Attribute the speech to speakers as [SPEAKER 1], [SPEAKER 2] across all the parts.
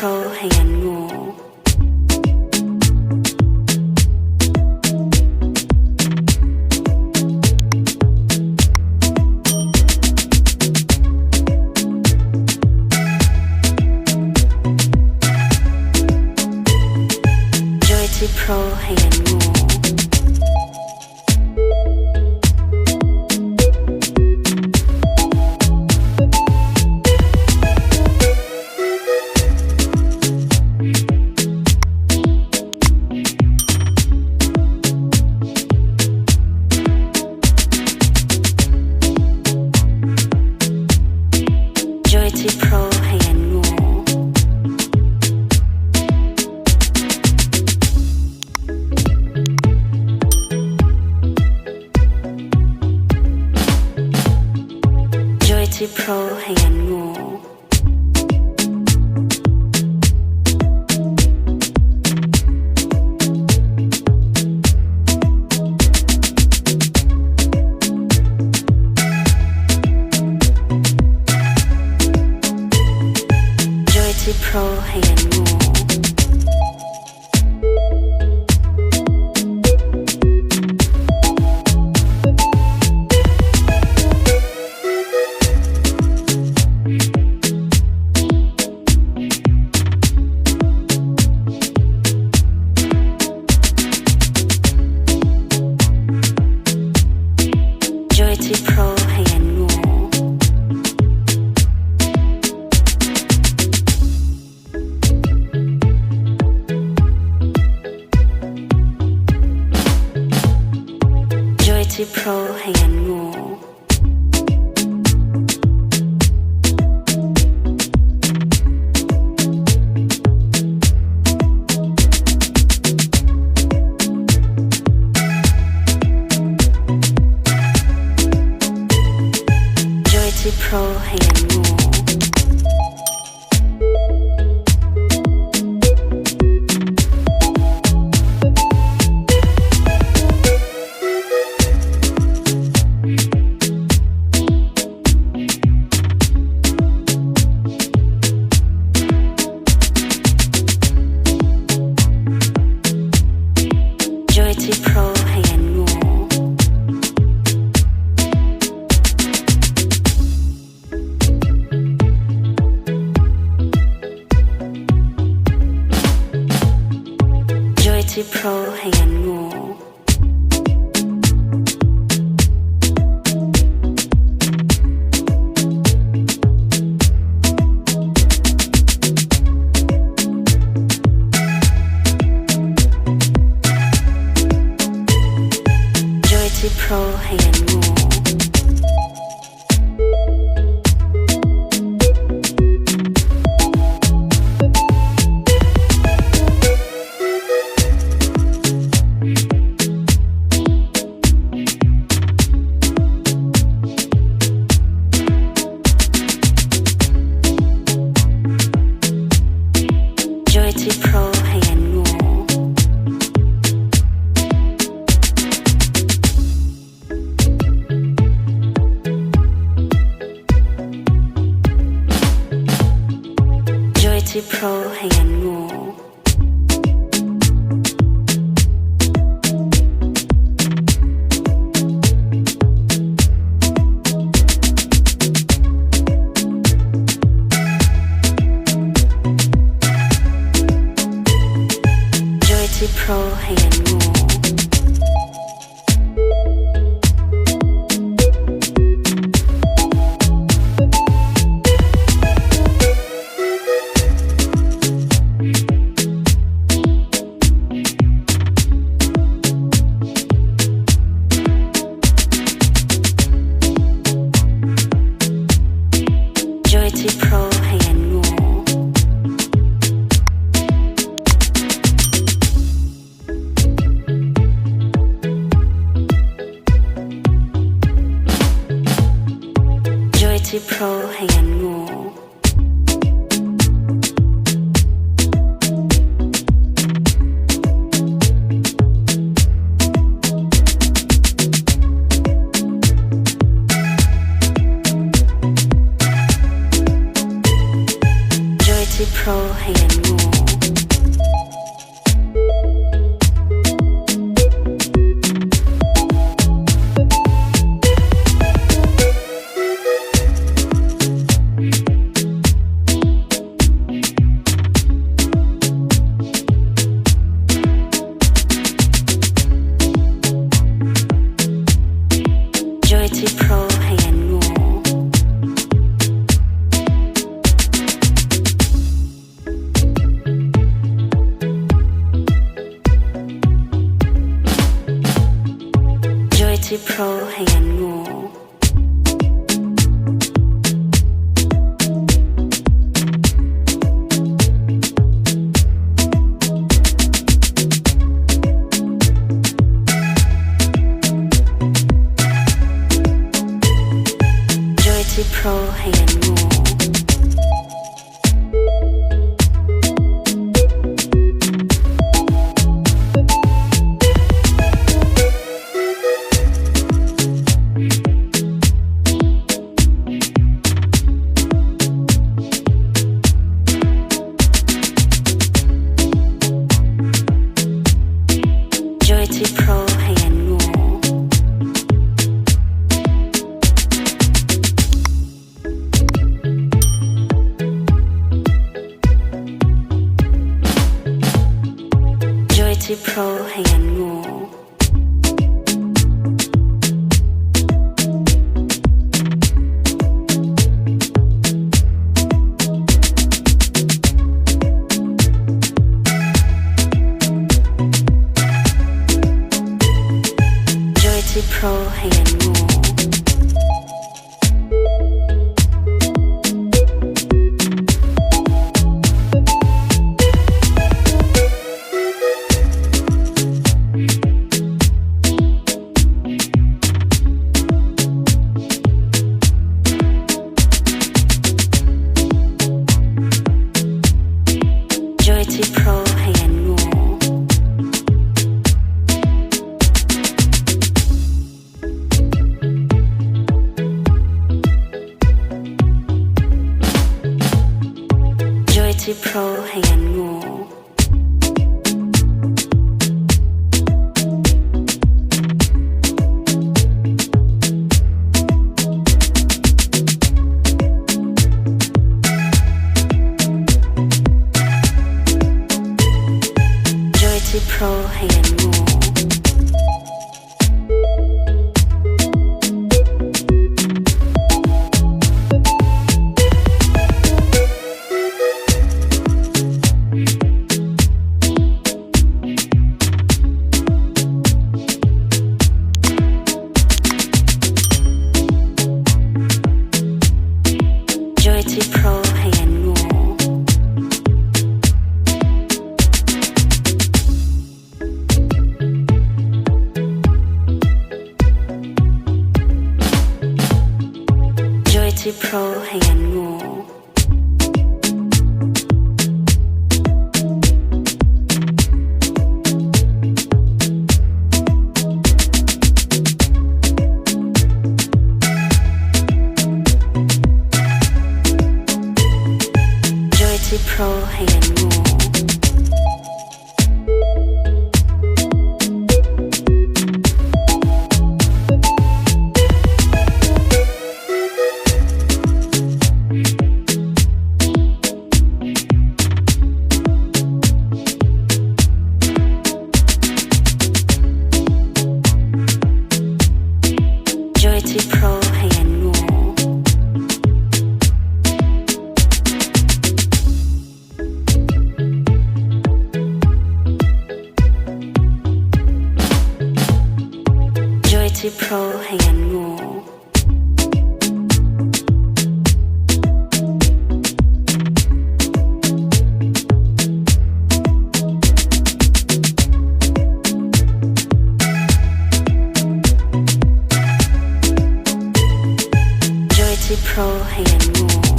[SPEAKER 1] Pro ให้ยังงู Pro ให้ยังงู Pro ให้ยังงู Pro ให้ยังงู Pro ให้ยังงู Pro ให้ยังงู Pro ให้ยังงู Pro ให้ยังงู Pro ให้ยังงู Pro ให้ยังงู Pro ให้ยังงู Pro ให้ยังงู Pro ให้ยังงู Pro ให้ยังงู Pro ให้ยังงู Pro ให้ยังงู Pro Pro ให้ยันงู Pro ให้ยันงู Joy Pro ให้ยันงู Pro ให้ยันงู Joy Pro ให้ยันงู Pro ให้ยันงู Joy Pro ให้ยันงู Pro ให้ยันงู Joy Pro ให้ยันงู Pro ให้ยันงู Joy Pro ให้ยันงู Pro ให้ยันงู Joy Pro ให้ยันงู Pro ให้ยันงู Joy Pro ให้ยันงู Joy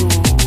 [SPEAKER 1] more.